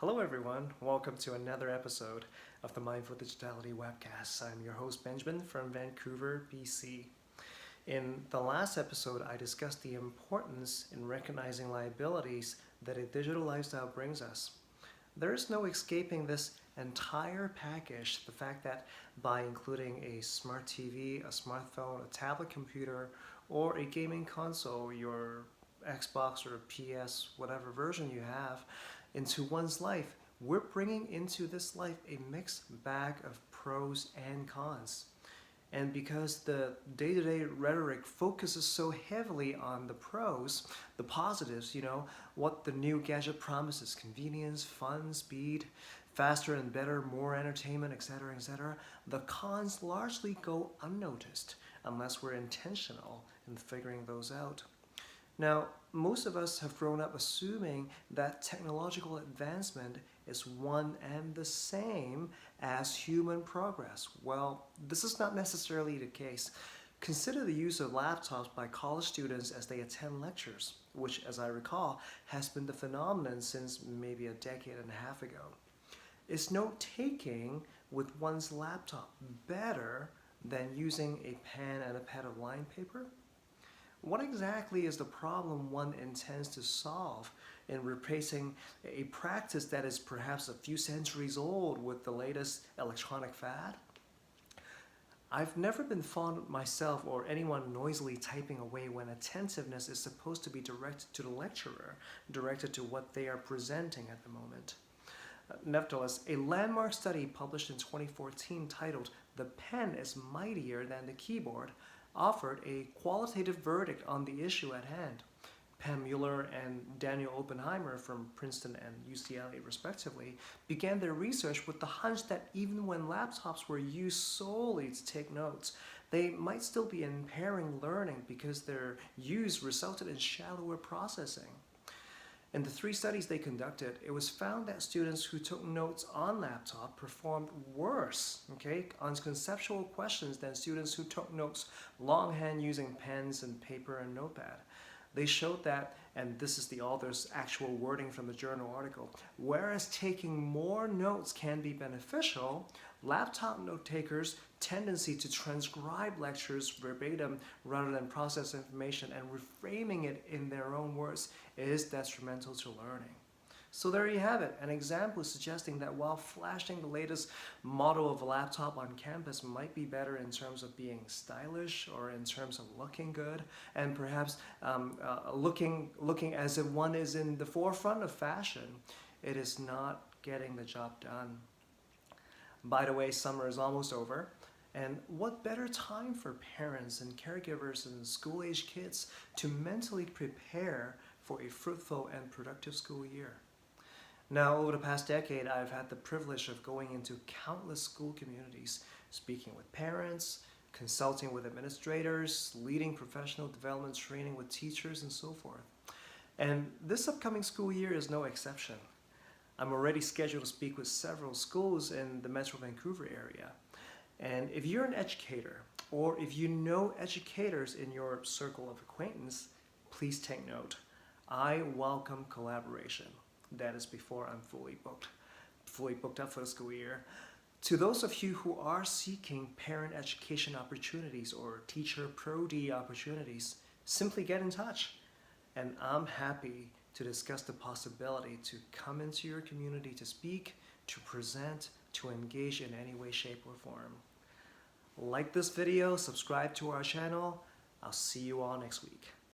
Hello everyone, welcome to another episode of the Mindful Digitality Webcast. I'm your host Benjamin from Vancouver, BC. In the last episode, I discussed the importance in recognizing liabilities that a digital lifestyle brings us. There is no escaping this entire package, the fact that by including a smart TV, a smartphone, a tablet computer, or a gaming console, your Xbox or PS, whatever version you have, into one's life, we're bringing into this life a mixed bag of pros and cons. And because the day-to-day rhetoric focuses so heavily on the pros, the positives, what the new gadget promises, convenience, fun, speed, faster and better, more entertainment, etc., the cons largely go unnoticed unless we're intentional in figuring those out. Now, most of us have grown up assuming that technological advancement is one and the same as human progress. Well, this is not necessarily the case. Consider the use of laptops by college students as they attend lectures, which, as I recall, has been the phenomenon since maybe a decade and a half ago. Is note-taking with one's laptop better than using a pen and a pad of line paper? What exactly is the problem one intends to solve in replacing a practice that is perhaps a few centuries old with the latest electronic fad? I've never been fond myself or anyone noisily typing away when attentiveness is supposed to be directed to the lecturer, directed to what they are presenting at the moment. Nevertheless, a landmark study published in 2014 titled "The Pen is Mightier Than the Keyboard" offered a qualitative verdict on the issue at hand. Pam Mueller and Daniel Oppenheimer from Princeton and UCLA respectively began their research with the hunch that even when laptops were used solely to take notes, they might still be impairing learning because their use resulted in shallower processing. In the 3 studies they conducted, it was found that students who took notes on laptop performed worse, on conceptual questions than students who took notes longhand using pens and paper and notepad. They showed that, and this is the author's actual wording from the journal article, whereas taking more notes can be beneficial, laptop note takers' tendency to transcribe lectures verbatim rather than process information and reframing it in their own words is detrimental to learning. So there you have it, an example suggesting that while flashing the latest model of a laptop on campus might be better in terms of being stylish or in terms of looking good and perhaps looking as if one is in the forefront of fashion, it is not getting the job done. By the way, summer is almost over. And what better time for parents and caregivers and school-age kids to mentally prepare for a fruitful and productive school year? Now, over the past decade, I've had the privilege of going into countless school communities, speaking with parents, consulting with administrators, leading professional development training with teachers, and so forth. And this upcoming school year is no exception. I'm already scheduled to speak with several schools in the Metro Vancouver area. And if you're an educator, or if you know educators in your circle of acquaintance, please take note. I welcome collaboration. That is before I'm fully booked up for the school year. To those of you who are seeking parent education opportunities or teacher pro-D opportunities, simply get in touch. And I'm happy to discuss the possibility to come into your community to speak, to present, to engage in any way, shape, or form. Like this video, subscribe to our channel. I'll see you all next week.